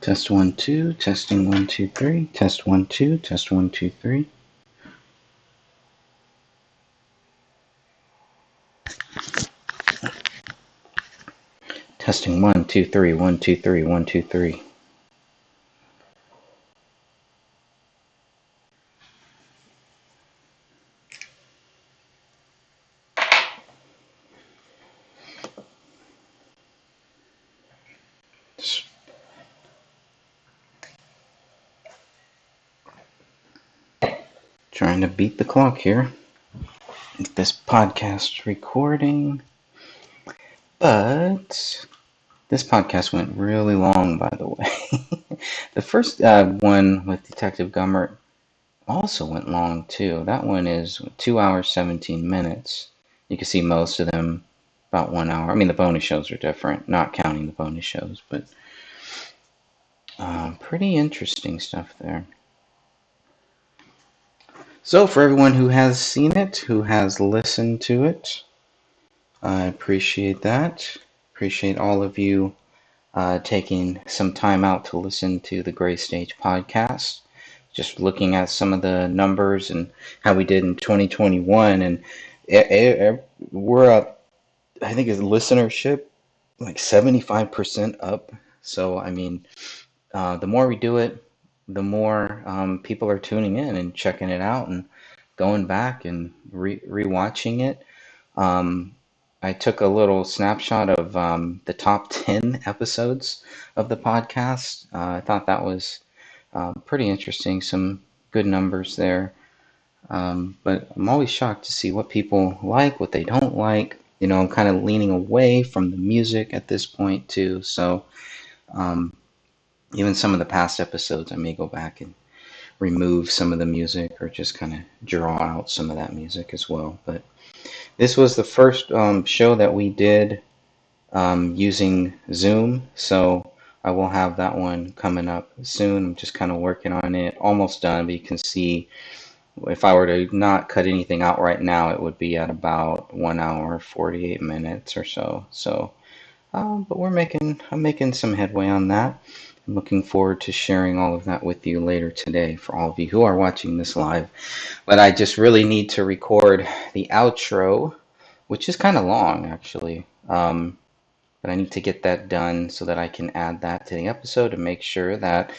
Test 1, 2, testing 1, 2, 3, test 1, 2, test 1, 2, 3. Testing 1, 2, 3, 1, 2, 3, 1, 2, 3. Trying to beat the clock here. This podcast recording. But this podcast went really long, by the way. The first one with Detective Gummert also went long, too. That one is 2 hours, 17 minutes. You can see most of them about 1 hour. I mean, the bonus shows are different, not counting the bonus shows, but pretty interesting stuff there. So for everyone who has seen it, who has listened to it, I appreciate that. Appreciate all of you taking some time out to listen to the Gray Stage podcast. Just looking at some of the numbers and how we did in 2021, and we're up, I think, as listenership like 75% up. So I mean, the more we do it, the more people are tuning in and checking it out and going back and rewatching it. I took a little snapshot of the top 10 episodes of the podcast. I thought that was pretty interesting. Some good numbers there. But I'm always shocked to see what people like, what they don't like. You know, I'm kind of leaning away from the music at this point, too. So even some of the past episodes, I may go back and remove some of the music or just kind of draw out some of that music as well. But this was the first show that we did using Zoom, so I will have that one coming up soon. I'm just kind of working on it, almost done, but you can see if I were to not cut anything out right now, it would be at about 1 hour, 48 minutes or so. So, but I'm making some headway on that. I'm looking forward to sharing all of that with you later today for all of you who are watching this live. But I just really need to record the outro, which is kind of long, actually. But I need to get that done so that I can add that to the episode and make sure that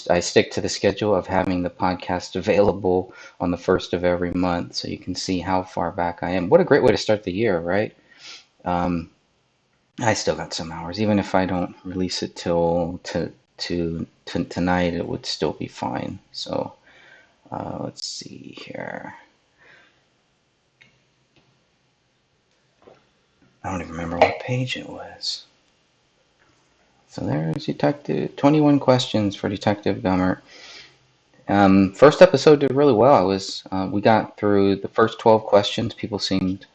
I stick to the schedule of having the podcast available on the first of every month, so you can see how far back I am. What a great way to start the year, right? I still got some hours. Even if I don't release it till tonight, it would still be fine. So let's see here. I don't even remember what page it was. So there's Detective 21 questions for Detective Gummert. First episode did really well. We got through the first 12 questions. People seemed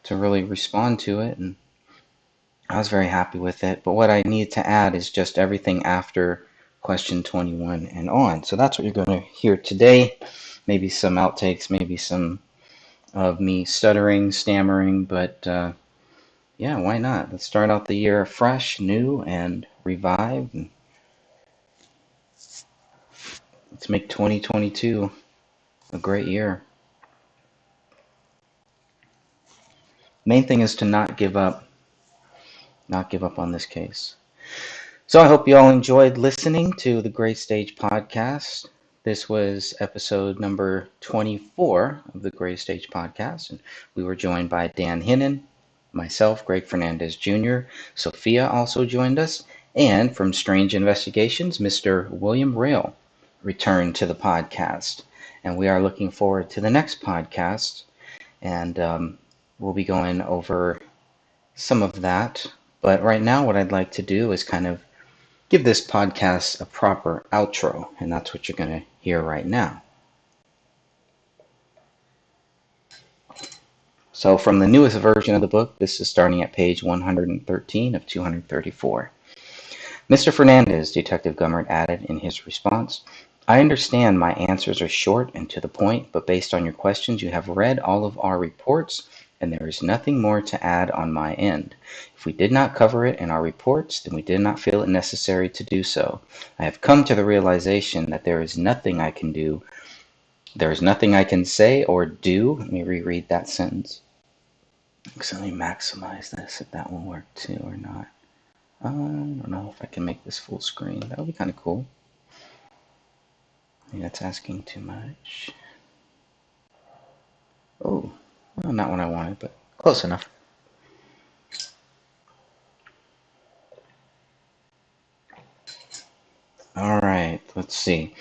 to really respond to it, and I was very happy with it. But what I need to add is just everything after question 21 and on. So that's what you're going to hear today. Maybe some outtakes, maybe some of me stuttering, stammering, but yeah, why not? Let's start out the year fresh, new, and revived. And let's make 2022 a great year. Main thing is to not give up on this case. So I hope you all enjoyed listening to the Gray Stage podcast. This was episode number 24 of the Gray Stage podcast, and we were joined by Dan Hinnon, myself, Greg Fernandez Jr., Sophia also joined us, and from Strange Investigations, Mr. William Rail returned to the podcast. And we are looking forward to the next podcast, and we'll be going over some of that. But right now, what I'd like to do is kind of give this podcast a proper outro, and that's what you're going to hear right now. So from the newest version of the book, this is starting at page 113 of 234. Mr. Fernandez, Detective Gummert added in his response, I understand my answers are short and to the point, but based on your questions, you have read all of our reports and there is nothing more to add on my end. If we did not cover it in our reports, then we did not feel it necessary to do so. I have come to the realization that there is nothing I can do. There is nothing I can say or do. Let me reread that sentence. So let me maximize this, if that will work too or not. I don't know if I can make this full screen. That would be kind of cool. I think that's asking too much. Oh, well, not what I wanted, but close enough. All right, let's see.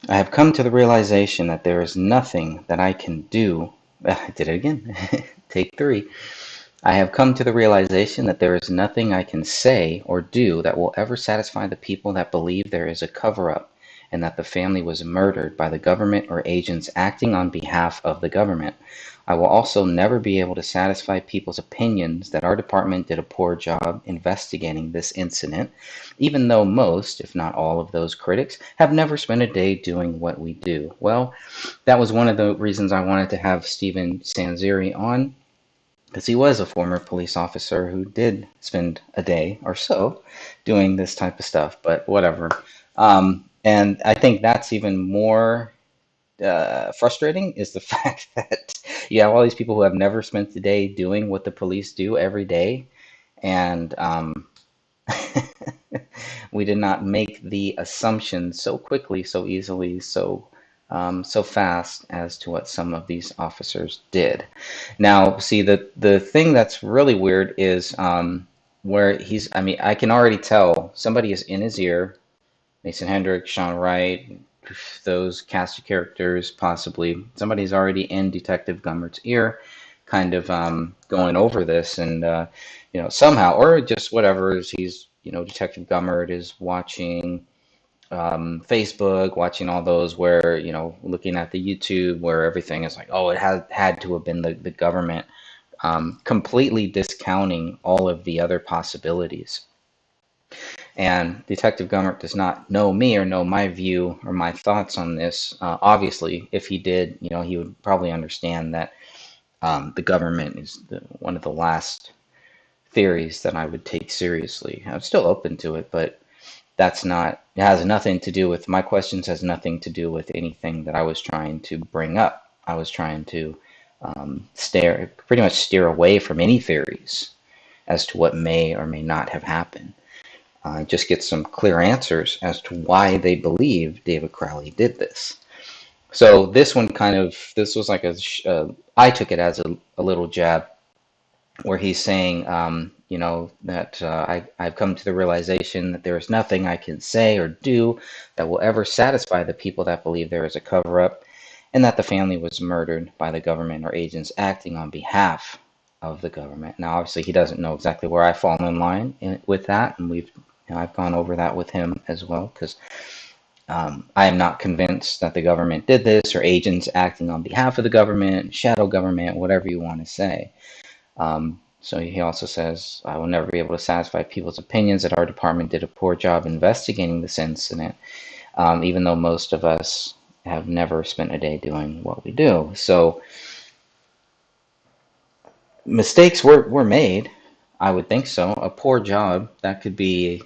I have come to the realization that there is nothing that I can do. I did it again. Take 3. I have come to the realization that there is nothing I can say or do that will ever satisfy the people that believe there is a cover-up and that the family was murdered by the government or agents acting on behalf of the government. I will also never be able to satisfy people's opinions that our department did a poor job investigating this incident, even though most, if not all, of those critics have never spent a day doing what we do. Well, that was one of the reasons I wanted to have Stephen Sanziri on, because he was a former police officer who did spend a day or so doing this type of stuff, but whatever. And I think that's even more frustrating is the fact that you have all these people who have never spent a day doing what the police do every day, and we did not make the assumption so quickly, so easily, so fast as to what some of these officers did. Now, see, the thing that's really weird is where he's. I mean, I can already tell somebody is in his ear. Mason Hendricks, Sean Wright, those cast of characters, possibly somebody's already in Detective Gummert's ear, kind of going over this, and somehow, or just whatever, is he's Detective Gummert is watching Facebook, watching all those where looking at the YouTube where everything is like, oh, it had to have been the government, completely discounting all of the other possibilities. And Detective Gummert does not know me or know my view or my thoughts on this. Obviously, if he did, he would probably understand that the government is one of the last theories that I would take seriously. I'm still open to it, but it has nothing to do with, my questions has nothing to do with anything that I was trying to bring up. I was trying to pretty much steer away from any theories as to what may or may not have happened. Just get some clear answers as to why they believe David Crowley did this. So this was like I took it as a little jab where he's saying, that I've come to the realization that there is nothing I can say or do that will ever satisfy the people that believe there is a cover-up and that the family was murdered by the government or agents acting on behalf of the government. Now, obviously, he doesn't know exactly where I fall in line with that, and I've gone over that with him as well, because I am not convinced that the government did this or agents acting on behalf of the government, shadow government, whatever you want to say. So he also says, I will never be able to satisfy people's opinions that our department did a poor job investigating this incident, even though most of us have never spent a day doing what we do. So mistakes were made. I would think so. A poor job, that could be,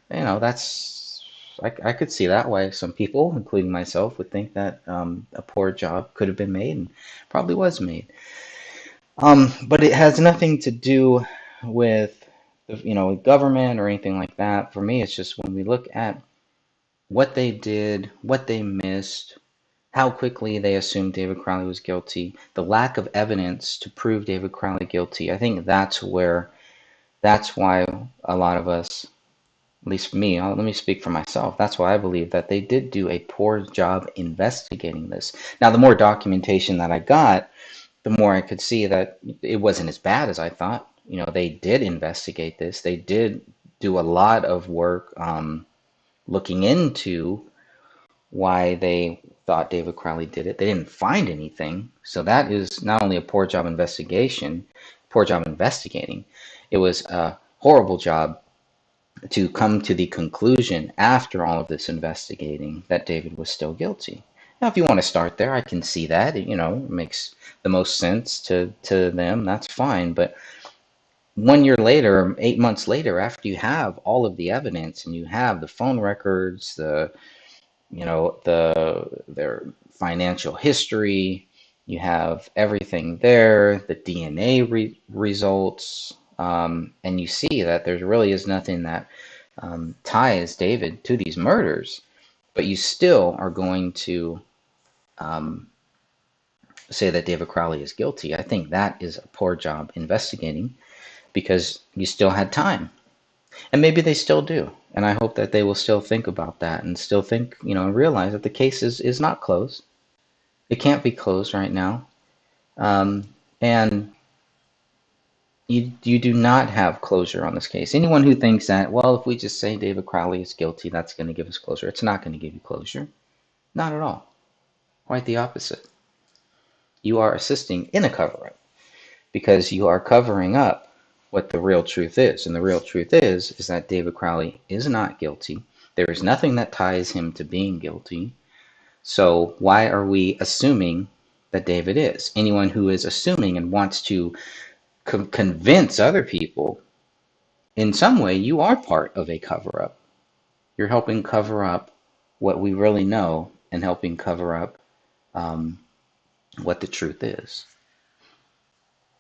I could see that why some people, including myself, would think that a poor job could have been made and probably was made. But it has nothing to do with, government or anything like that. For me, it's just when we look at what they did, what they missed, how quickly they assumed David Crowley was guilty, the lack of evidence to prove David Crowley guilty. I think that's why a lot of us, at least for me, let me speak for myself. That's why I believe that they did do a poor job investigating this. Now, the more documentation that I got, the more I could see that it wasn't as bad as I thought. They did investigate this. They did do a lot of work looking into why they thought David Crowley did it. They didn't find anything. So that is not only a poor job poor job investigating, it was a horrible job to come to the conclusion after all of this investigating that David was still guilty. Now, if you want to start there, I can see that. It makes the most sense to them. That's fine. But 1 year later, 8 months later, after you have all of the evidence and you have the phone records, their financial history, you have everything there, the DNA results, and you see that there really is nothing that ties David to these murders, but you still are going to um, say that David Crowley is guilty. I think that is a poor job investigating because you still had time. And maybe they still do. And I hope that they will still think about that and still think, and realize that the case is not closed. It can't be closed right now. And you do not have closure on this case. Anyone who thinks that, well, if we just say David Crowley is guilty, that's going to give us closure. It's not going to give you closure. Not at all. Quite the opposite. You are assisting in a cover-up because you are covering up what the real truth is. And the real truth is that David Crowley is not guilty. There is nothing that ties him to being guilty. So why are we assuming that David is? Anyone who is assuming and wants to convince other people, in some way, you are part of a cover-up. You're helping cover up what we really know and helping cover up what the truth is.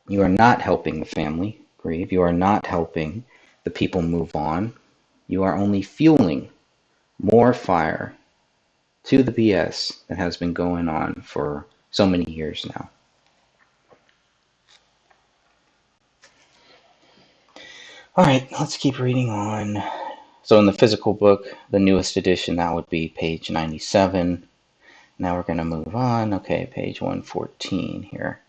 You are not helping the family grieve. You are not helping the people move on. You are only fueling more fire to the BS that has been going on for so many years now. All right, let's keep reading on. So in the physical book, the newest edition, that would be page 97. Now we're going to move on. Okay, page 114 here.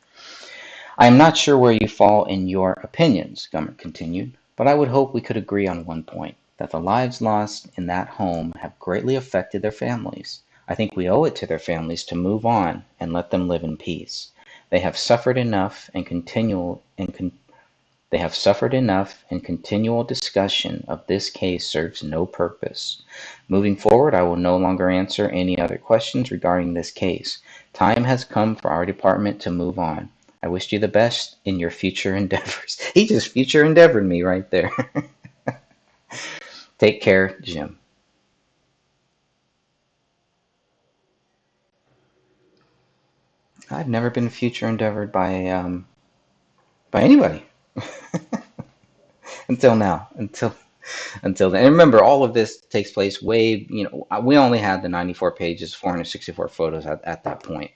I am not sure where you fall in your opinions, Gummert continued, but I would hope we could agree on one point, that the lives lost in that home have greatly affected their families. I think we owe it to their families to move on and let them live in peace. They have suffered enough, and continual discussion of this case serves no purpose. Moving forward, I will no longer answer any other questions regarding this case. Time has come for our department to move on. I wish you the best in your future endeavors. He just future endeavored me right there. Take care, Jim. I've never been future endeavored by anybody until now. Until then. And remember, all of this takes place we only had the 94 pages, 464 photos at that point.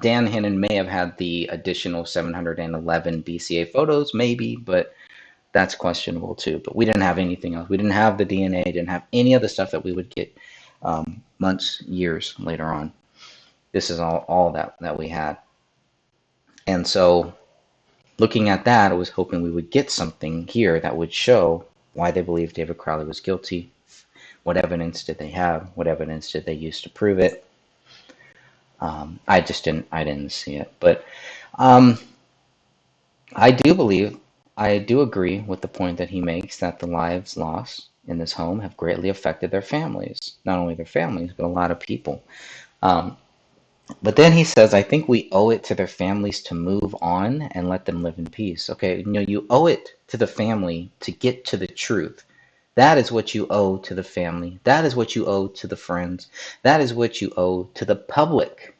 Dan Hennon may have had the additional 711 BCA photos, maybe, but that's questionable too. But we didn't have anything else. We didn't have the DNA, didn't have any of the stuff that we would get months, years later on. This is all that we had. And so looking at that, I was hoping we would get something here that would show why they believe David Crowley was guilty. What evidence did they have? What evidence did they use to prove it? I didn't see it. But I do agree with the point that he makes that the lives lost in this home have greatly affected their families. Not only their families, but a lot of people. But then he says, I think we owe it to their families to move on and let them live in peace. Okay, you owe it to the family to get to the truth. That is what you owe to the family. That is what you owe to the friends. That is what you owe to the public.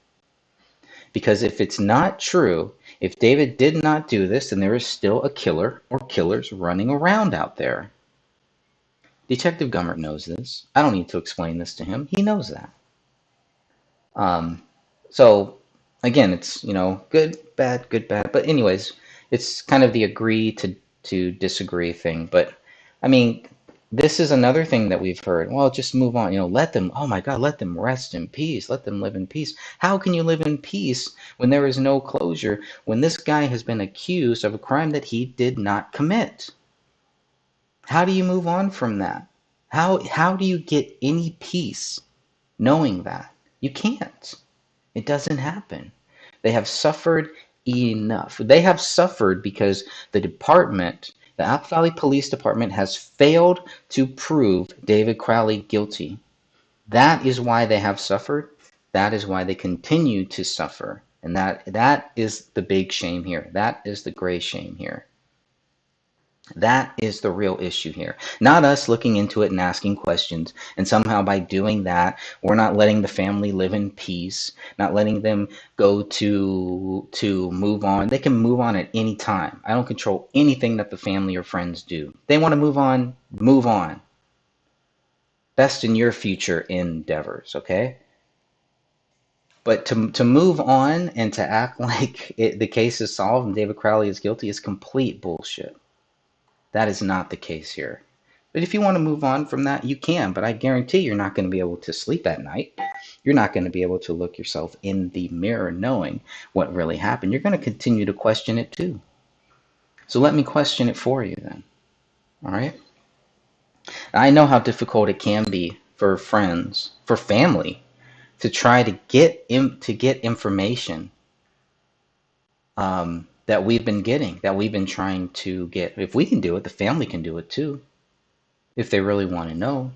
Because if it's not true, if David did not do this, then there is still a killer or killers running around out there. Detective Gummert knows this. I don't need to explain this to him. He knows that. So again, it's, good, bad, good, bad. But anyways, it's kind of the agree to disagree thing. But I mean, this is another thing that we've heard. Well, just move on. Let them, oh my God, let them rest in peace. Let them live in peace. How can you live in peace when there is no closure, when this guy has been accused of a crime that he did not commit? How do you move on from that? How do you get any peace knowing that? You can't. It doesn't happen. They have suffered enough. They have suffered because the department, the Apple Valley Police Department, has failed to prove David Crowley guilty. That is why they have suffered. That is why they continue to suffer. And that is the big shame here. That is the gray shame here. That is the real issue here. Not us looking into it and asking questions. And somehow by doing that, we're not letting the family live in peace, not letting them go to move on. They can move on at any time. I don't control anything that the family or friends do. They want to move on, move on. Best in your future endeavors, okay? But to move on and to act like the case is solved and David Crowley is guilty is complete bullshit. That is not the case here. But if you want to move on from that, you can. But I guarantee you're not going to be able to sleep at night. You're not going to be able to look yourself in the mirror knowing what really happened. You're going to continue to question it too. So let me question it for you then. All right? I know how difficult it can be for friends, for family, to try to get information that we've been getting, that we've been trying to get. If we can do it, the family can do it too, if they really want to know.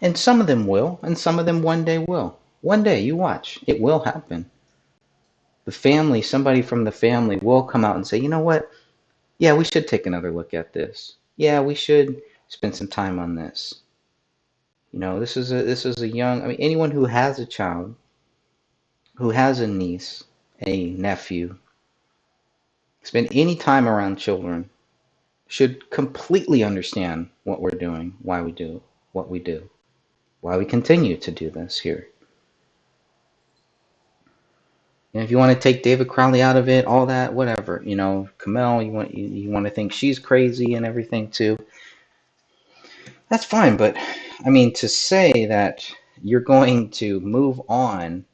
And some of them will, and some of them one day will. One day, you watch, it will happen. The family, somebody from the family will come out and say, you know what? Yeah, we should take another look at this. Yeah, we should spend some time on this. You know, this is a young, I mean, anyone who has a child, who has a niece, a nephew, spend any time around children, should completely understand what we're doing, why we do what we do, why we continue to do this here. And if you want to take David Crowley out of it, all that, whatever, you know, Kamel, you want to think she's crazy and everything too, that's fine. But I mean, to say that you're going to move on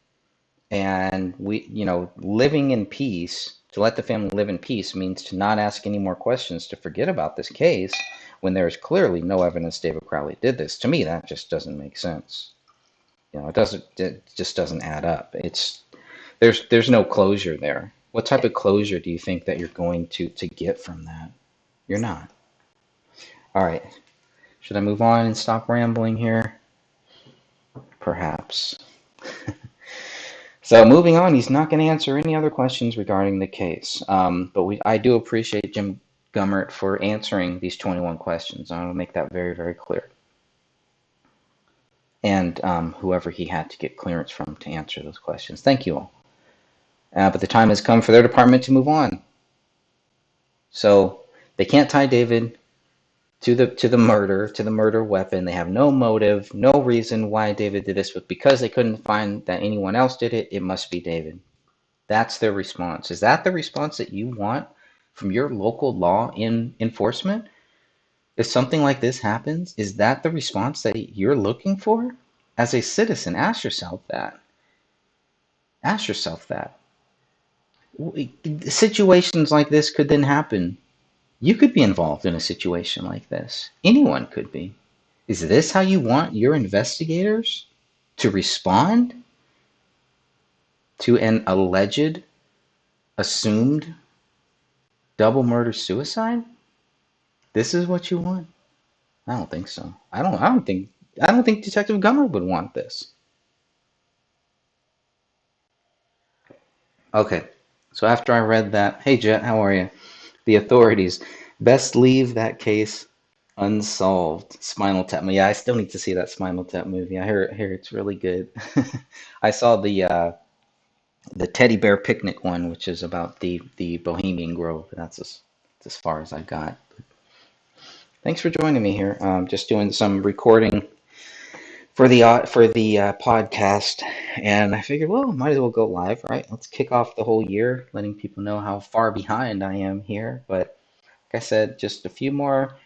and living in peace, to let the family live in peace means to not ask any more questions, to forget about this case when there is clearly no evidence David Crowley did this. To me, that just doesn't make sense. You know, it just doesn't add up. There's no closure there. What type of closure do you think that you're going to get from that? You're not. All right. Should I move on and stop rambling here? Perhaps. So moving on, he's not going to answer any other questions regarding the case. But I do appreciate Jim Gummert for answering these 21 questions. I will make that very, very clear. And whoever he had to get clearance from to answer those questions. Thank you all. But the time has come for their department to move on. So they can't tie David to the murder weapon. They have no motive, no reason why David did this, but because they couldn't find that anyone else did it, it must be David. That's their response. Is that the response that you want from your local law enforcement? If something like this happens, is that the response that you're looking for? As a citizen, ask yourself that. Ask yourself that. Situations like this could then happen. You could be involved in a situation like this. Anyone could be. Is this how you want your investigators to respond to an alleged, assumed double murder suicide? This is what you want? I don't think so. I don't think Detective Gummert would want this. Okay. So after I read that, hey Jet, how are you? The authorities best leave that case unsolved. Spinal Tap. Yeah, I still need to see that Spinal Tap movie. I hear it's really good. I saw the Teddy Bear Picnic one, which is about the Bohemian Grove. That's as far as I got. Thanks for joining me here. Just doing some recording for the podcast, and I figured, well, might as well go live, right? Let's kick off the whole year, letting people know how far behind I am here. But like I said, just a few more,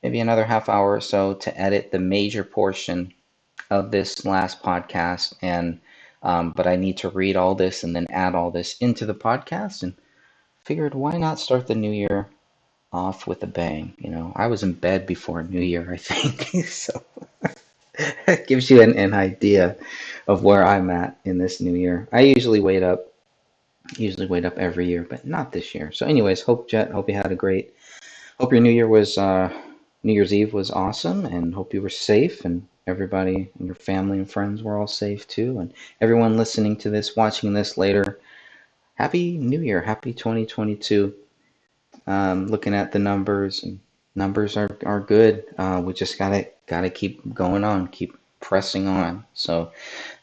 maybe another half hour or so to edit the major portion of this last podcast, and but I need to read all this and then add all this into the podcast, and figured why not start the new year off with a bang. You know, I was in bed before New Year, I think. So it gives you an idea of where I'm at in this new year. I usually wait up every year, but not this year. So anyways, hope you had a great, hope your new year was New Year's Eve was awesome, and hope you were safe, and everybody and your family and friends were all safe too. And everyone listening to this, watching this later, Happy New Year, Happy 2022. Looking at the numbers, and numbers are good. We just gotta keep going on, keep pressing on. So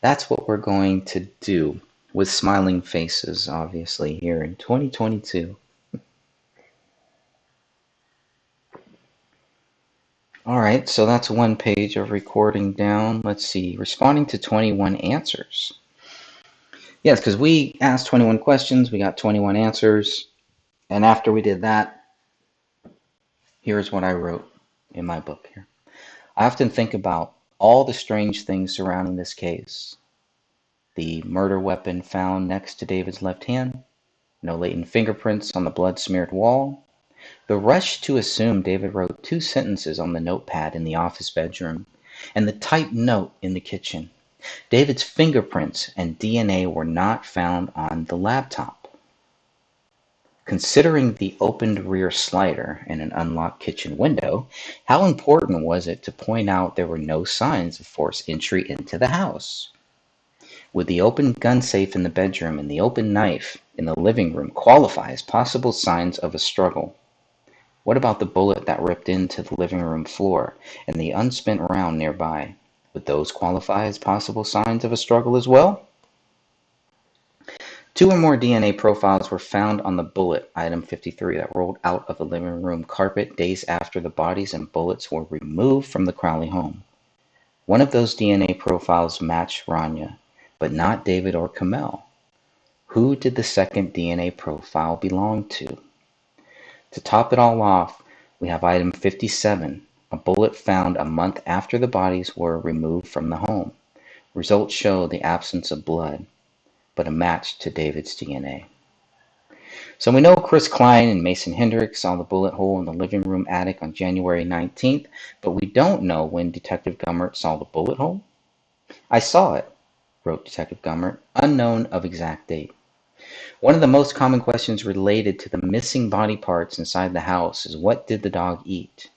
that's what we're going to do with smiling faces, obviously, here in 2022. All right, so that's one page of recording down. Let's see, responding to 21 answers. Yes, because we asked 21 questions, we got 21 answers, and after we did that, here's what I wrote in my book here. I often think about all the strange things surrounding this case. The murder weapon found next to David's left hand, no latent fingerprints on the blood-smeared wall, the rush to assume David wrote 2 sentences on the notepad in the office bedroom, and the typed note in the kitchen. David's fingerprints and DNA were not found on the laptop. Considering the opened rear slider and an unlocked kitchen window, how important was it to point out there were no signs of forced entry into the house? Would the open gun safe in the bedroom and the open knife in the living room qualify as possible signs of a struggle? What about the bullet that ripped into the living room floor and the unspent round nearby? Would those qualify as possible signs of a struggle as well? 2 or more DNA profiles were found on the bullet, item 53, that rolled out of the living room carpet days after the bodies and bullets were removed from the Crowley home. One of those DNA profiles matched Rania, but not David or Kamel. Who did the second DNA profile belong to? To top it all off, we have item 57, a bullet found a month after the bodies were removed from the home. Results show the absence of blood, but a match to David's DNA. So we know Chris Klein and Mason Hendricks saw the bullet hole in the living room attic on January 19th, but we don't know when Detective Gummert saw the bullet hole. I saw it, wrote Detective Gummert, unknown of exact date. One of the most common questions related to the missing body parts inside the house is, what did the dog eat?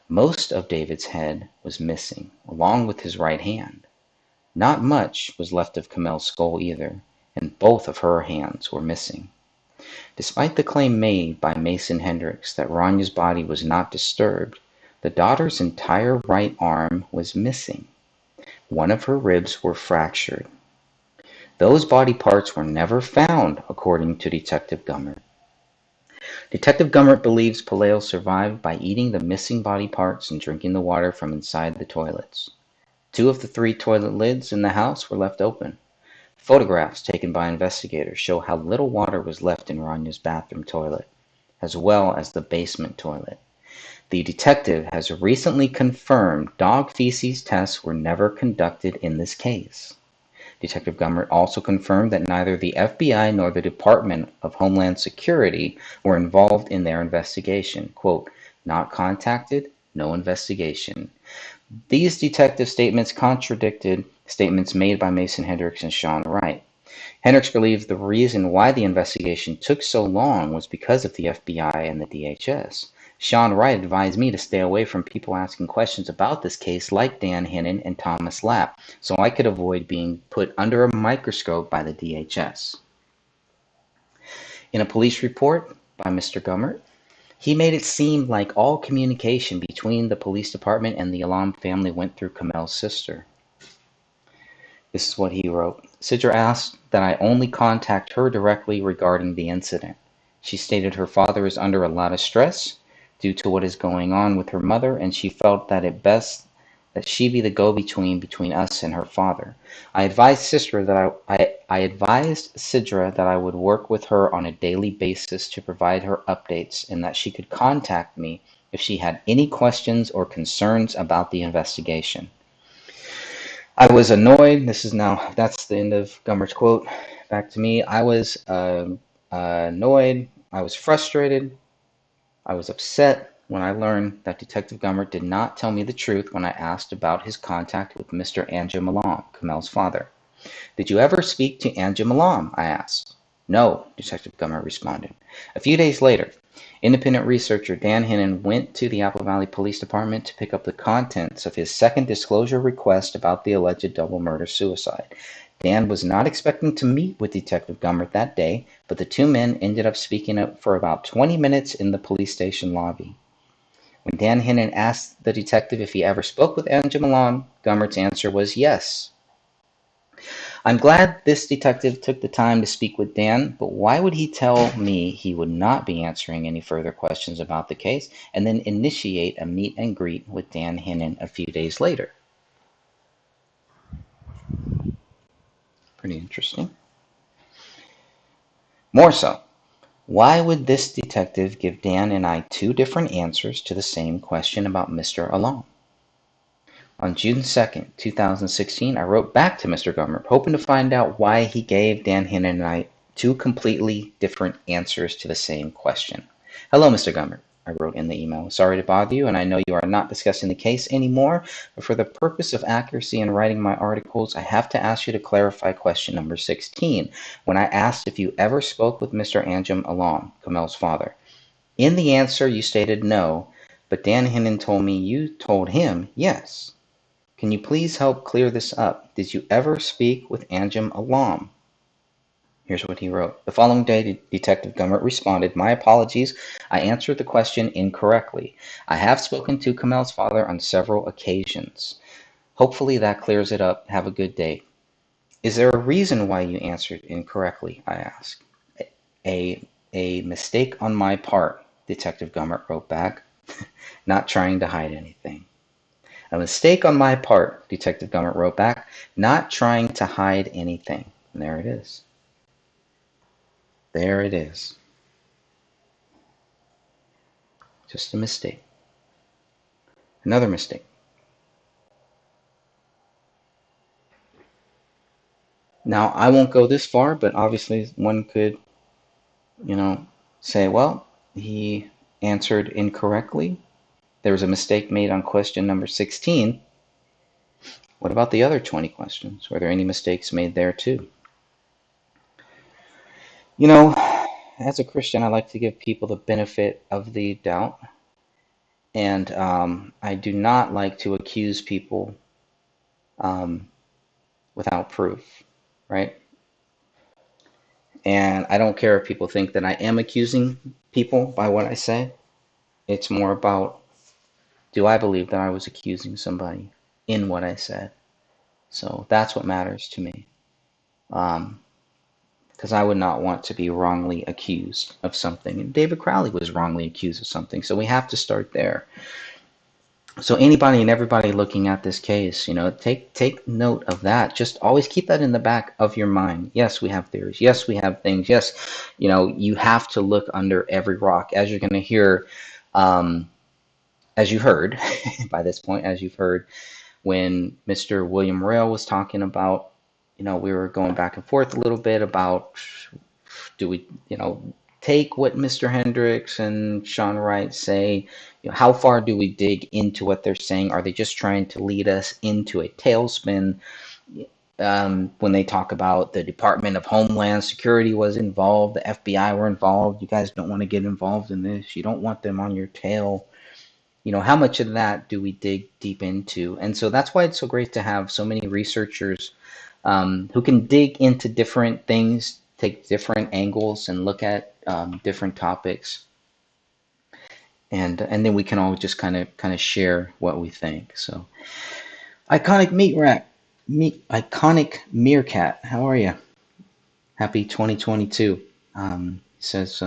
Most of David's head was missing, along with his right hand. Not much was left of Kamel's skull either, and both of her hands were missing. Despite the claim made by Mason Hendricks that Rania's body was not disturbed, the daughter's entire right arm was missing. One of her ribs were fractured. Those body parts were never found, according to Detective Gummert. Detective Gummert believes Palaio survived by eating the missing body parts and drinking the water from inside the toilets. 2 of the 3 toilet lids in the house were left open. Photographs taken by investigators show how little water was left in Rania's bathroom toilet, as well as the basement toilet. The detective has recently confirmed dog feces tests were never conducted in this case. Detective Gummert also confirmed that neither the FBI nor the Department of Homeland Security were involved in their investigation. Quote, not contacted, no investigation. These detective statements contradicted statements made by Mason Hendricks and Sean Wright. Hendricks believes the reason why the investigation took so long was because of the FBI and the DHS. Sean Wright advised me to stay away from people asking questions about this case like Dan Hennon and Thomas Lapp, so I could avoid being put under a microscope by the DHS. In a police report by Mr. Gummert, he made it seem like all communication between the police department and the Alam family went through Kamel's sister. This is what he wrote. Sidra asked that I only contact her directly regarding the incident. She stated her father is under a lot of stress due to what is going on with her mother, and she felt that it best that she be the go-between between us and her father. I advised Sidra that I would work with her on a daily basis to provide her updates, and that she could contact me if she had any questions or concerns about the investigation. I was annoyed. That's the end of Gummert's quote. Back to me. I was annoyed. I was frustrated. I was upset when I learned that Detective Gummert did not tell me the truth when I asked about his contact with Mr. Anju Malam, Kamel's father. Did you ever speak to Anju Malam? I asked. No, Detective Gummert responded. A few days later, Independent researcher Dan Hinnon went to the Apple Valley Police Department to pick up the contents of his second disclosure request about the alleged double murder-suicide. Dan was not expecting to meet with Detective Gummert that day, but the two men ended up speaking up for about 20 minutes in the police station lobby. When Dan Hinnon asked the detective if he ever spoke with Angela Malone, Gummert's answer was yes. I'm glad this detective took the time to speak with Dan, but why would he tell me he would not be answering any further questions about the case and then initiate a meet and greet with Dan Hinnon a few days later? Pretty interesting. More so, why would this detective give Dan and I two different answers to the same question about Mr. Alon? On June 2nd, 2016, I wrote back to Mr. Gummert, hoping to find out why he gave Dan Hinnon and I two completely different answers to the same question. Hello, Mr. Gummert, I wrote in the email. Sorry to bother you, and I know you are not discussing the case anymore, but for the purpose of accuracy in writing my articles, I have to ask you to clarify question number 16, when I asked if you ever spoke with Mr. Anjem Alon, Kamel's father. In the answer, you stated no, but Dan Hinnon told me you told him yes. Can you please help clear this up? Did you ever speak with Anjem Alon? Here's what he wrote. The following day, Detective Gummert responded, my apologies, I answered the question incorrectly. I have spoken to Kamel's father on several occasions. Hopefully that clears it up. Have a good day. Is there a reason why you answered incorrectly? I asked. A mistake on my part, Detective Gummert wrote back, not trying to hide anything. A mistake on my part, Detective Gummert wrote back, not trying to hide anything. And there it is. There it is. Just a mistake. Another mistake. Now, I won't go this far, but obviously one could, say, well, he answered incorrectly. There was a mistake made on question number 16. What about the other 20 questions? Were there any mistakes made there too? As a Christian, I like to give people the benefit of the doubt. And I do not like to accuse people without proof, right? And I don't care if people think that I am accusing people by what I say. It's more about, do I believe that I was accusing somebody in what I said? So that's what matters to me. Because I would not want to be wrongly accused of something. And David Crowley was wrongly accused of something. So we have to start there. So anybody and everybody looking at this case, take note of that. Just always keep that in the back of your mind. Yes, we have theories. Yes, we have things. Yes, you have to look under every rock, as you're going to hear, as you heard by this point, as you've heard when Mr. William Rail was talking about, we were going back and forth a little bit about, do we, take what Mr. Hendricks and Sean Wright say? How far do we dig into what they're saying? Are they just trying to lead us into a tailspin? When they talk about the Department of Homeland Security was involved, the FBI were involved, you guys don't want to get involved in this, you don't want them on your tail. How much of that do we dig deep into? And so that's why it's so great to have so many researchers who can dig into different things, take different angles, and look at different topics, and then we can all just kind of share what we think. So, iconic iconic meerkat, how are you? Happy 2022. Says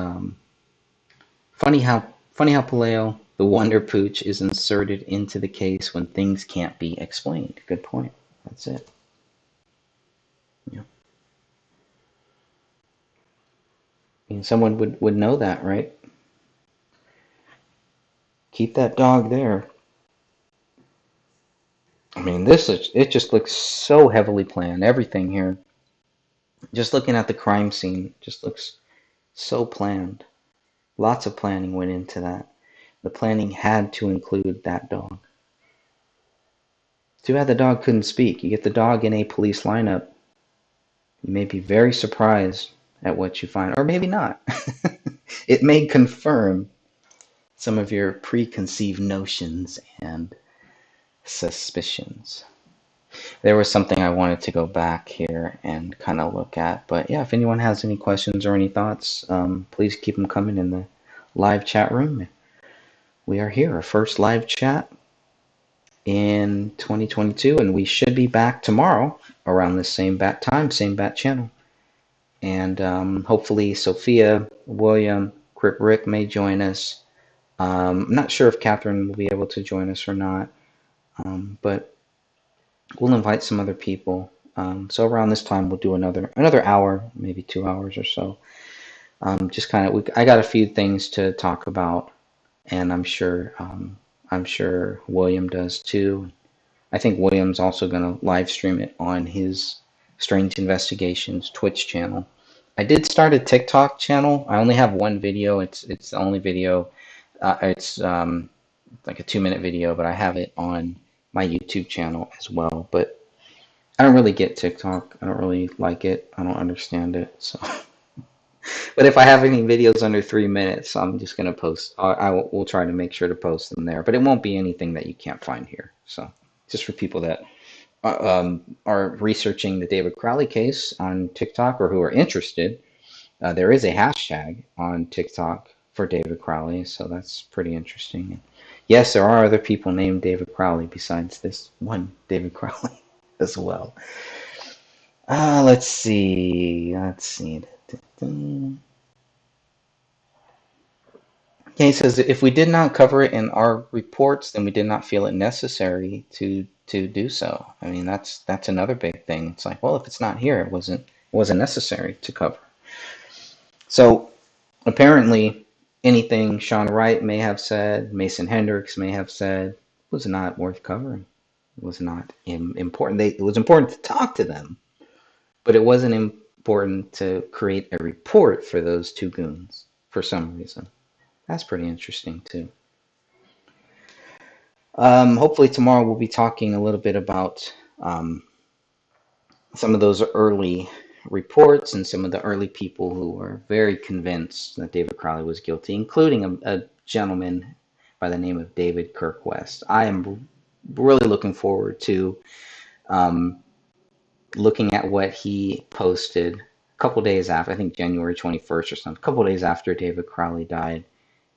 funny how Paleo, the Wonder Pooch, is inserted into the case when things can't be explained. Good point. That's it. Yeah. I mean, someone would know that, right? Keep that dog there. I mean, it just looks so heavily planned. Everything here, just looking at the crime scene, just looks so planned. Lots of planning went into that. The planning had to include that dog. Too bad the dog couldn't speak. You get the dog in a police lineup, you may be very surprised at what you find, or maybe not. It may confirm some of your preconceived notions and suspicions. There was something I wanted to go back here and kind of look at, but yeah, if anyone has any questions or any thoughts, please keep them coming in the live chat room. We are here, our first live chat in 2022, and we should be back tomorrow around the same bat time, same bat channel. And hopefully Sophia, William, Rick may join us. I'm not sure if Catherine will be able to join us or not, but we'll invite some other people. So around this time, we'll do another hour, maybe 2 hours or so. Just kind of, I got a few things to talk about, and I'm sure William does too. I think William's also going to live stream it on his Strange Investigations Twitch channel. I did start a TikTok channel. I only have one video. It's the only video. It's like a 2-minute video, but I have it on my YouTube channel as well. But I don't really get TikTok. I don't really like it. I don't understand it. So, but if I have any videos under 3 minutes, I'm just gonna post. We'll try to make sure to post them there. But it won't be anything that you can't find here. So, just for people that are researching the David Crowley case on TikTok or who are interested, there is a hashtag on TikTok for David Crowley, so that's pretty interesting. Yes, there are other people named David Crowley besides this one David Crowley as well. Let's see. Yeah, he says if we did not cover it in our reports, then we did not feel it necessary to do so. I mean, that's another big thing. It's like, well, if it's not here, it wasn't necessary to cover. So apparently, anything Sean Wright may have said, Mason Hendricks may have said, was not worth covering. It was not important. It was important to talk to them, but it wasn't important to create a report for those two goons for some reason. That's pretty interesting too. Hopefully tomorrow we'll be talking a little bit about some of those early reports and some of the early people who were very convinced that David Crowley was guilty, including a gentleman by the name of David Kirk West. I am really looking forward to looking at what he posted a couple days after, I think January 21st or something, a couple days after David Crowley died.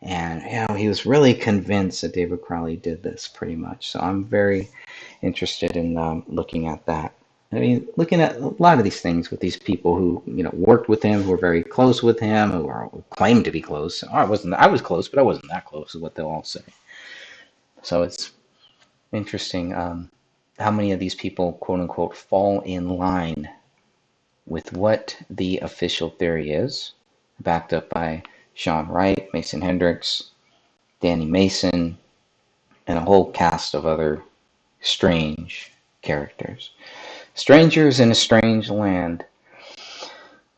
And he was really convinced that David Crowley did this pretty much. So I'm very interested in looking at that. I mean, looking at a lot of these things with these people who, worked with him, who were very close with him, who claimed to be close. I was close, but I wasn't that close, is what they'll all say. So it's interesting how many of these people, quote unquote, fall in line with what the official theory is, backed up by Sean Wright, Mason Hendricks, Danny Mason, and a whole cast of other strange characters. Strangers in a strange land.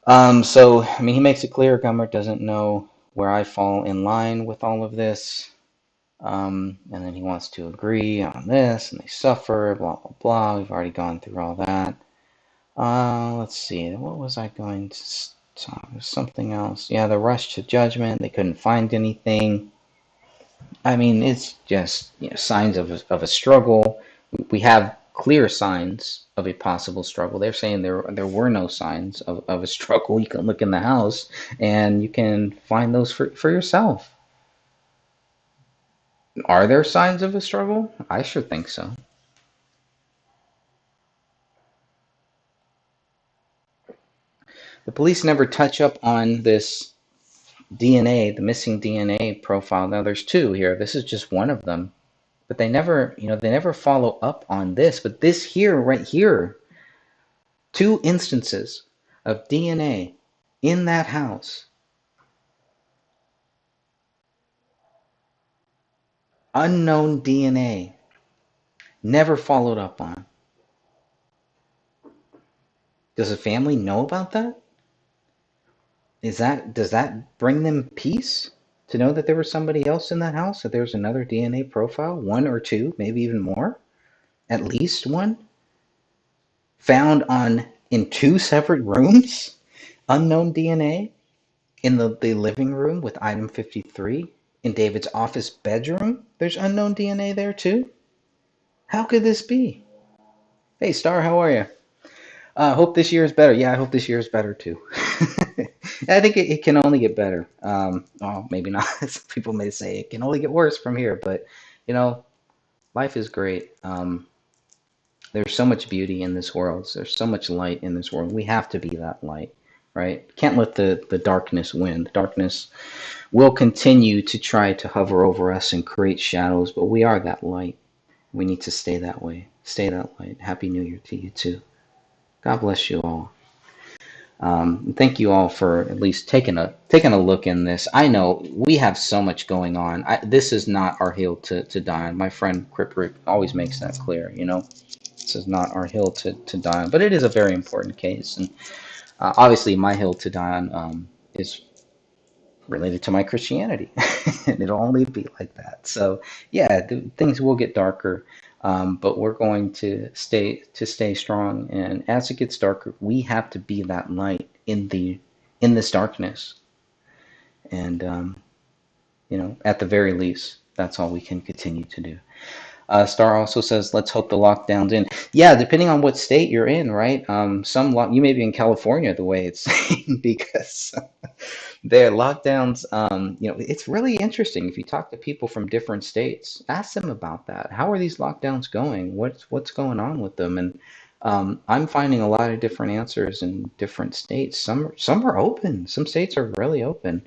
So, I mean, he makes it clear Gummert doesn't know where I fall in line with all of this. And then he wants to agree on this, and they suffer, blah, blah, blah. We've already gone through all that. Let's see. What was I going to talk? Something else. Yeah, the rush to judgment. They couldn't find anything. I mean, it's just signs of a struggle. We have clear signs of a possible struggle. They're saying there were no signs of a struggle. You can look in the house and you can find those for yourself. Are there signs of a struggle? I sure think so. The police never touch up on this DNA, the missing DNA profile. Now there's two here. This is just one of them. But they never follow up on this. But this here, right here, 2 instances of DNA in that house. Unknown DNA. Never followed up on. Does the family know about that? Does that bring them peace to know that there was somebody else in that house, that there's another DNA profile, 1 or 2, maybe even more, at least 1, found in 2 separate rooms, unknown DNA? In the living room with item 53, in David's office bedroom, there's unknown DNA there too? How could this be? Hey, Star, how are you? Hope this year is better. Yeah, I hope this year is better too. I think it can only get better. Well, maybe not. Some people may say it can only get worse from here, but you know, life is great. There's so much beauty in this world. There's so much light in this world. We have to be that light, right? Can't let the darkness win. The darkness will continue to try to hover over us and create shadows, but we are that light. We need to stay that way. Stay that light. Happy New Year to you too. God bless you all. Thank you all for at least taking a look in this. I know we have so much going on. This is not our hill to die on. My friend Krippert always makes that clear. This is not our hill to die on, but it is a very important case. And obviously, my hill to die on is related to my Christianity, and it'll only be like that. So yeah, things will get darker, but we're going to stay strong. And as it gets darker, we have to be that light in this darkness. And at the very least, that's all we can continue to do. Star also says, "Let's hope the lockdown's in." Yeah, depending on what state you're in, right? You may be in California, the way it's saying, because their lockdowns, it's really interesting. If you talk to people from different states, ask them about that. How are these lockdowns going? What's going on with them? And I'm finding a lot of different answers in different states. Some are open. Some states are really open.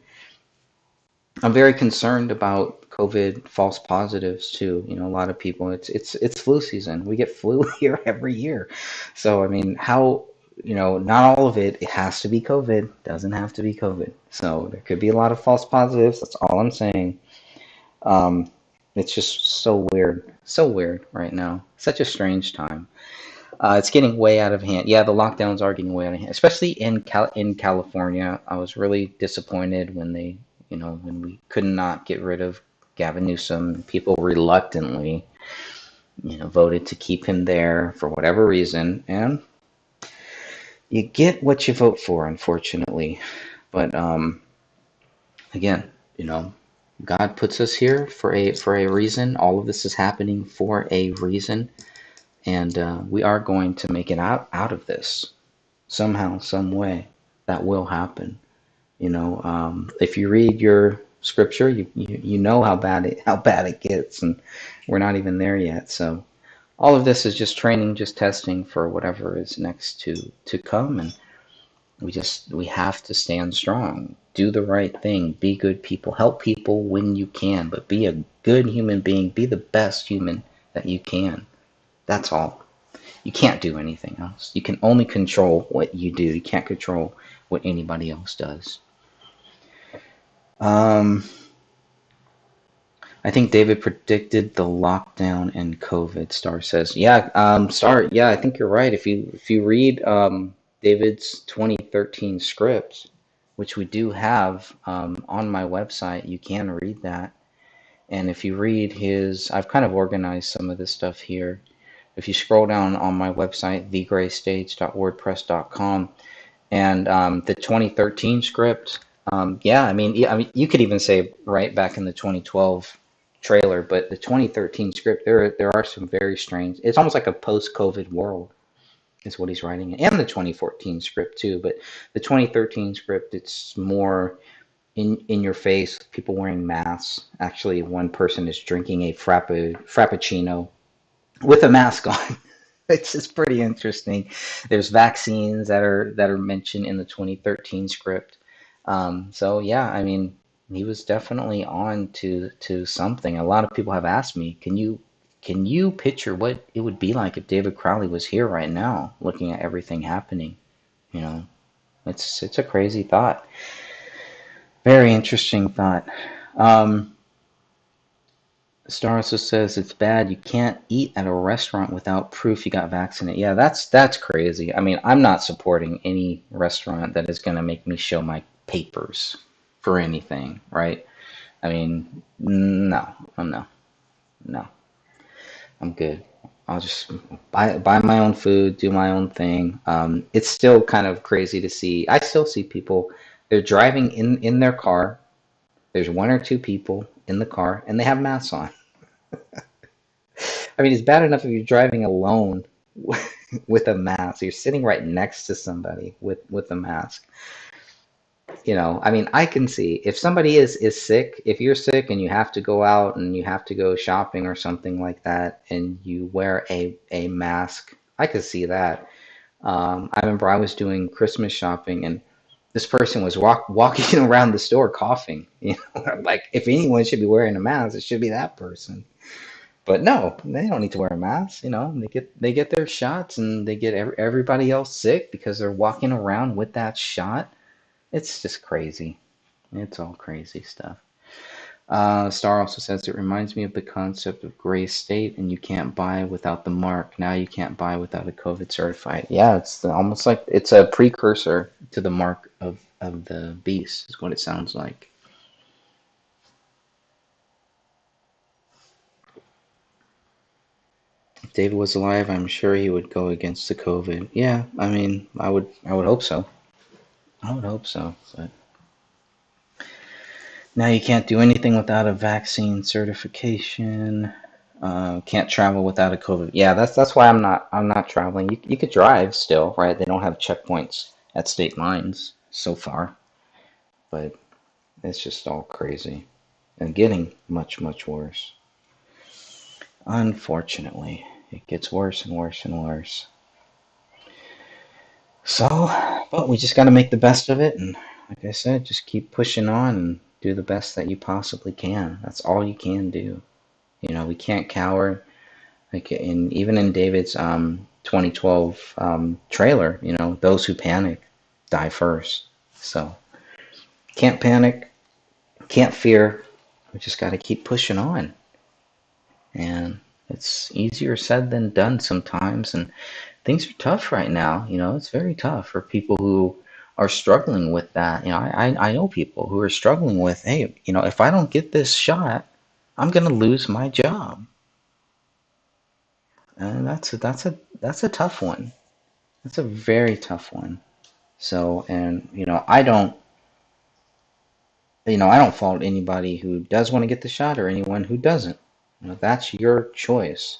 I'm very concerned about COVID false positives too. A lot of people. It's flu season. We get flu here every year. So I mean, how not all of it has to be COVID. Doesn't have to be COVID. So there could be a lot of false positives. That's all I'm saying. Um, it's just so weird right now. Such a strange time. It's getting way out of hand. Yeah, the lockdowns are getting way out of hand, especially in California. I was really disappointed when when we could not get rid of Gavin Newsom. People reluctantly, voted to keep him there for whatever reason, and you get what you vote for, unfortunately. But again, God puts us here for a reason. All of this is happening for a reason, and we are going to make it out of this somehow, some way. That will happen. If you read your scripture, you know how bad it gets, and we're not even there yet. So all of this is just training, just testing for whatever is next to come, and we have to stand strong, do the right thing, be good people, help people when you can, but be a good human being, be the best human that you can. That's all. You can't do anything else. You can only control what you do. You can't control what anybody else does. I think David predicted the lockdown and COVID. Star says, "Yeah, Star. Yeah, I think you're right. If you read David's 2013 script, which we do have on my website, you can read that. And if you read I've kind of organized some of this stuff here. If you scroll down on my website, thegraystage.wordpress.com, and the 2013 script, yeah, you could even say right back in the 2012 trailer, but the 2013 script, there are some very strange. It's almost like a post-COVID world, is what he's writing, and the 2014 script too. But the 2013 script, it's more in your face, people wearing masks. Actually, one person is drinking a frappuccino with a mask on. It's just pretty interesting. There's vaccines that are mentioned in the 2013 script. So yeah, he was definitely on to something. A lot of people have asked me, can you picture what it would be like if David Crowley was here right now, looking at everything happening? You know, it's a crazy thought. Very interesting thought. Um, Star also says it's bad. You can't eat at a restaurant without proof you got vaccinated. Yeah, that's crazy. I'm not supporting any restaurant that is going to make me show my papers for anything, right? No, no, no. I'm good. I'll just buy my own food, do my own thing. It's still kind of crazy to see. I still see people They're driving in their car. There's one or two people in the car, and they have masks on. I mean, it's bad enough if you're driving alone with a mask. You're sitting right next to somebody with a mask. I mean, I can see if somebody is sick, if you're sick and you have to go out and you have to go shopping or something like that, and you wear a mask, I could see that. I remember I was doing Christmas shopping and this person was walking around the store coughing. Like if anyone should be wearing a mask, it should be that person. But no, they don't need to wear a mask. They get their shots and they get everybody else sick because they're walking around with that shot. It's just crazy. It's all crazy stuff. Star also says it reminds me of the concept of gray state, and you can't buy without the mark. Now you can't buy without a COVID certified. Yeah, it's almost like it's a precursor to the mark of the beast, is what it sounds like. If David was alive, I'm sure he would go against the COVID. Yeah, I mean, I would hope so. I would hope so, but now you can't do anything without a vaccine certification. Can't travel without a COVID. Yeah, that's why I'm not traveling. You could drive still, right? They don't have checkpoints at state lines so far, but it's just all crazy and getting much, much worse. Unfortunately, it gets worse and worse and worse. So, but we just got to make the best of it, and like I said, just keep pushing on and do the best that you possibly can. That's all you can do. We can't cower. Like even in David's 2012 trailer, those who panic die first. So can't panic, can't fear. We just got to keep pushing on. And it's easier said than done sometimes. And things are tough right now. It's very tough for people who are struggling with that. I know people who are struggling with, hey, if I don't get this shot, I'm going to lose my job. And that's a tough one. That's a very tough one. So, and I don't fault anybody who does want to get the shot or anyone who doesn't. That's your choice.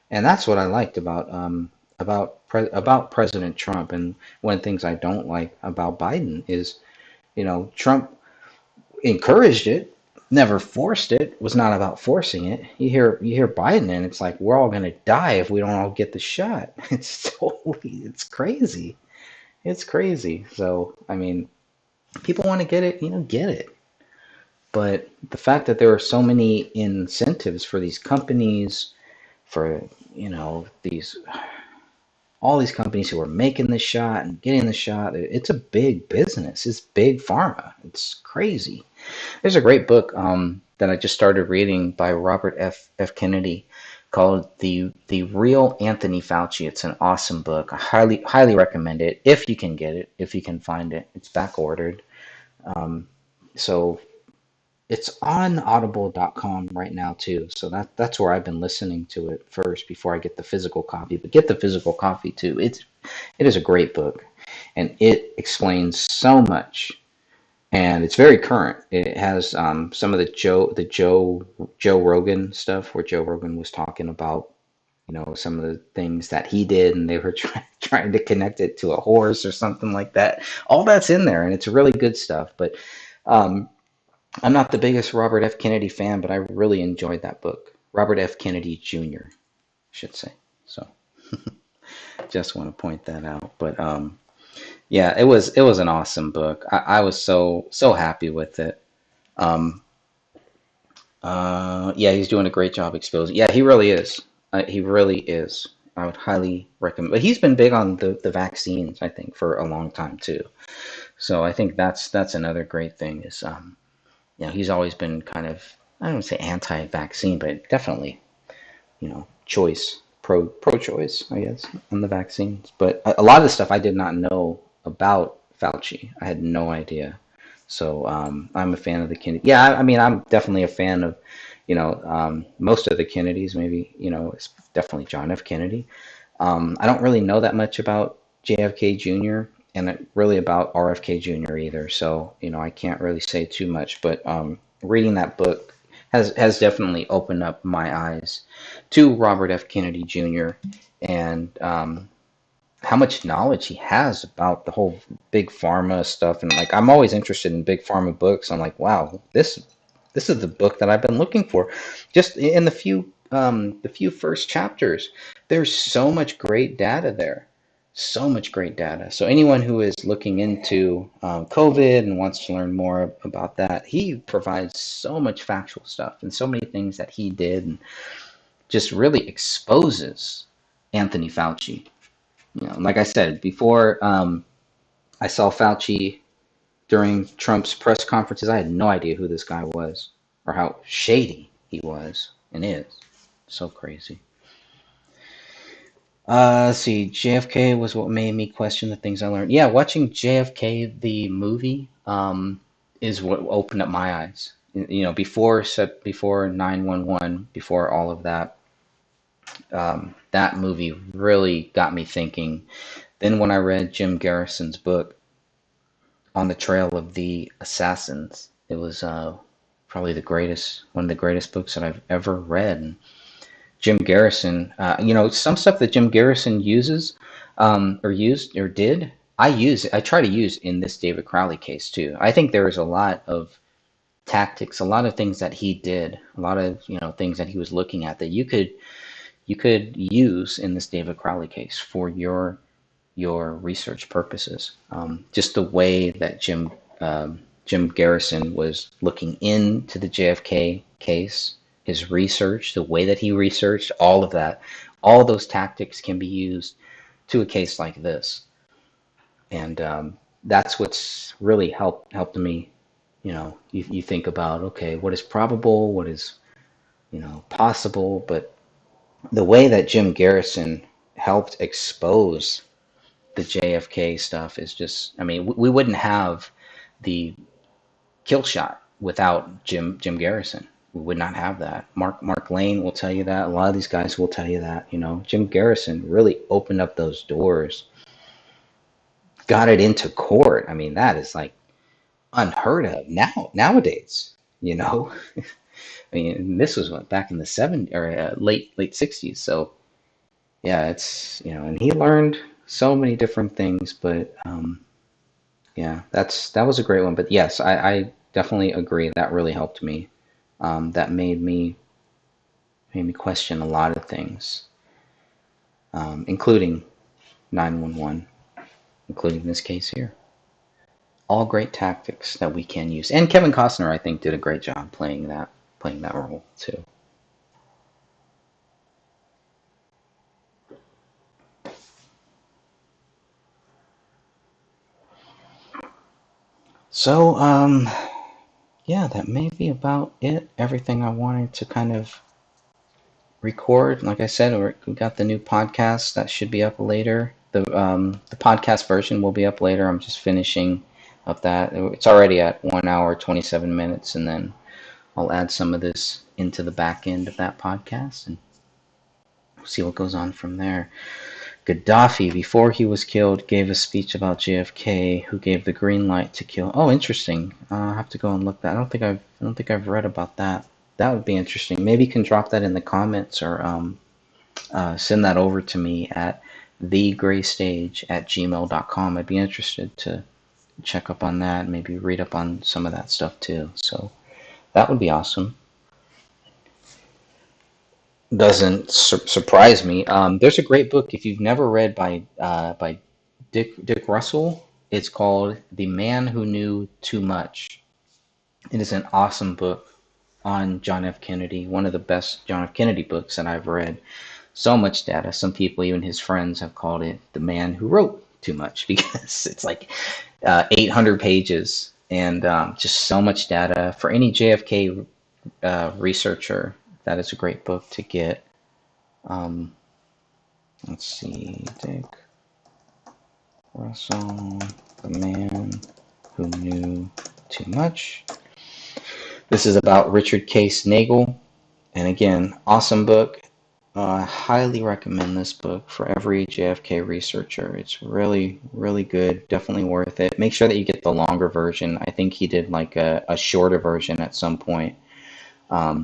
And that's what I liked about President Trump. And one of the things I don't like about Biden is, Trump encouraged it, never forced it. Was not about forcing it. You hear Biden, and it's like we're all gonna die if we don't all get the shot. It's crazy. It's crazy. So I mean, people want to get it, get it. But the fact that there are so many incentives for these companies, for these all these companies who are making the shot and getting the shot, it's a big business. It's big pharma. It's crazy. There's a great book that I just started reading by Robert F. Kennedy called The Real Anthony Fauci. It's an awesome book. I highly recommend it if you can get it, if you can find it. It's back ordered. So it's on audible.com right now too. So that's where I've been listening to it first before I get the physical copy. But get the physical copy too. It is a great book, and it explains so much, and it's very current. It has some of the Joe Rogan stuff where Joe Rogan was talking about some of the things that he did, and they were trying to connect it to a horse or something like that. All that's in there, and it's really good stuff. But um, I'm not the biggest Robert F. Kennedy fan, but I really enjoyed that book. Robert F. Kennedy Jr., I should say. So just want to point that out. But yeah, it was an awesome book. I was so happy with it. Um, yeah, he's doing a great job exposing. Yeah, he really is. He really is. I would highly recommend. But he's been big on the vaccines, I think, for a long time too. So I think that's another great thing is he's always been kind of, I don't want to say anti-vaccine, but definitely choice pro-choice, I guess, on the vaccines. But a lot of the stuff I did not know about Fauci. I had no idea. So I'm a fan of the Kennedy. Yeah, I mean, I'm definitely a fan of, most of the Kennedys. Maybe it's definitely John F. Kennedy. I don't really know that much about JFK Jr. and really about RFK Jr. either. So, I can't really say too much, but reading that book has definitely opened up my eyes to Robert F. Kennedy Jr. and how much knowledge he has about the whole big pharma stuff. And like, I'm always interested in big pharma books. I'm like, wow, this is the book that I've been looking for. Just in the few first chapters, there's so much great data there. So much great data. So anyone who is looking into COVID and wants to learn more about that, he provides so much factual stuff and so many things that he did, and just really exposes Anthony Fauci. Like I said before, I saw Fauci during Trump's press conferences. I had no idea who this guy was or how shady he was and is. So crazy. Let's see. JFK was what made me question the things I learned. Yeah, watching JFK the movie is what opened up my eyes. Before 911, before all of that, that movie really got me thinking. Then when I read Jim Garrison's book, On the Trail of the Assassins, it was probably one of the greatest books that I've ever read. And Jim Garrison, some stuff that Jim Garrison uses, or used or did, I try to use in this David Crowley case too. I think there is a lot of tactics, a lot of things that he did, a lot of things that he was looking at that you could use in this David Crowley case for your research purposes. Just the way that Jim Garrison was looking into the JFK case, his research, the way that he researched, all of that, all those tactics can be used to a case like this, and that's what's really helped me. You think about, okay, what is probable, what is possible, but the way that Jim Garrison helped expose the JFK stuff is just, I mean, we wouldn't have the kill shot without Jim Garrison. We would not have that. Mark Lane will tell you that. A lot of these guys will tell you that. Jim Garrison really opened up those doors, got it into court. I mean, that is like unheard of nowadays. I mean, this was back in the '70s or late '60s. So yeah, it's and he learned so many different things, but yeah, that was a great one. But yes, I definitely agree. That really helped me. That made me question a lot of things, including 911, including this case here. All great tactics that we can use, and Kevin Costner, I think, did a great job playing that role too. So, yeah, that may be about it. Everything I wanted to kind of record. Like I said, we got the new podcast that should be up later. The podcast version will be up later. I'm just finishing up that. It's already at 1 hour 27 minutes, and then I'll add some of this into the back end of that podcast and see what goes on from there. Gaddafi, before he was killed, gave a speech about JFK, who gave the green light to kill. Oh, interesting. I'll have to go and look that. I don't think I've read about that. That would be interesting. Maybe you can drop that in the comments, or send that over to me at thegraystage@gmail.com. I'd be interested to check up on that, maybe read up on some of that stuff too. So that would be awesome. Doesn't surprise me. There's a great book if you've never read by Dick Russell. It's called The Man Who Knew Too Much. It is an awesome book on John F. Kennedy, one of the best John F. Kennedy books that I've read. So much data. Some people, even his friends, have called it the man who wrote too much, because it's like 800 pages and just so much data. For any JFK researcher, that is a great book to get. Let's see, Dick Russell, The Man Who Knew Too Much. This is about Richard Case Nagel, and again, awesome book. I highly recommend this book for every JFK researcher. It's really, really good. Definitely worth it. Make sure that you get the longer version. I think he did like a shorter version at some point.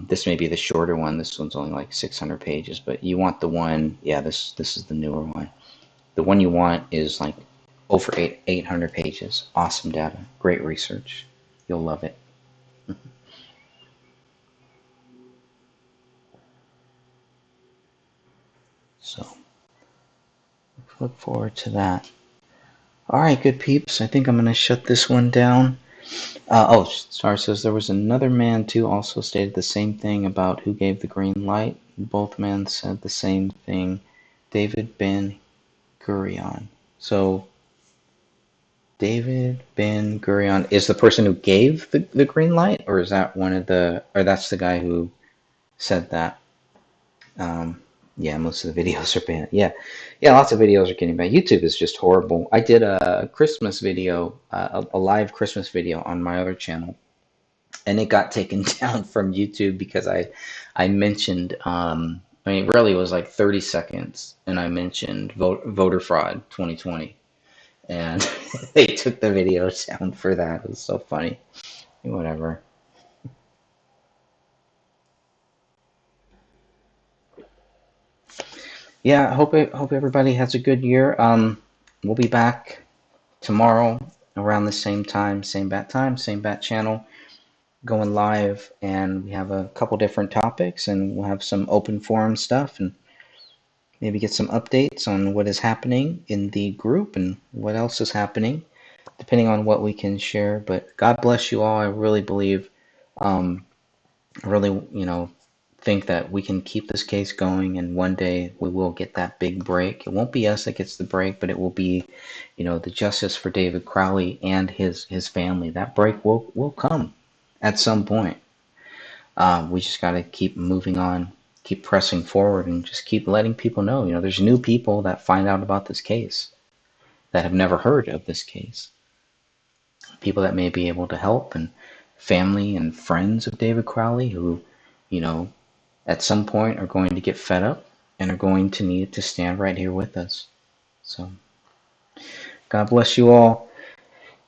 This may be the shorter one. This one's only like 600 pages, but you want the one, yeah, this is the newer one. The one you want is like over 800 pages. Awesome data. Great research. You'll love it. So look forward to that. All right, good peeps. I think I'm going to shut this one down. Oh, Star says there was another man too also stated the same thing about who gave the green light. Both men said the same thing. David Ben Gurion. So David Ben Gurion is the person who gave the green light, or is that one of the, or that's the guy who said that? Um, yeah, most of the videos are banned. Yeah, yeah, lots of videos are getting banned. YouTube is just horrible. I did a Christmas video, a live Christmas video on my other channel, and it got taken down from YouTube because I mentioned, I mean, really it was like 30 seconds, and I mentioned voter fraud 2020, and they took the video down for that. It was so funny. Whatever. Yeah, I hope everybody has a good year. We'll be back tomorrow around the same time, same bat channel, going live, and we have a couple different topics, and we'll have some open forum stuff, and maybe get some updates on what is happening in the group and what else is happening, depending on what we can share. But God bless you all. I really believe, I really, think that we can keep this case going, and one day we will get that big break. It won't be us that gets the break, but it will be, the justice for David Crowley and his family. That break will come at some point. We just got to keep moving on, keep pressing forward, and just keep letting people know. There's new people that find out about this case that have never heard of this case. People that may be able to help, and family and friends of David Crowley who, you know, at some point are going to get fed up and are going to need to stand right here with us. So, God bless you all.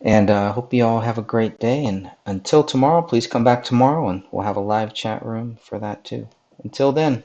And I hope you all have a great day. And until tomorrow, please come back tomorrow and we'll have a live chat room for that too. Until then.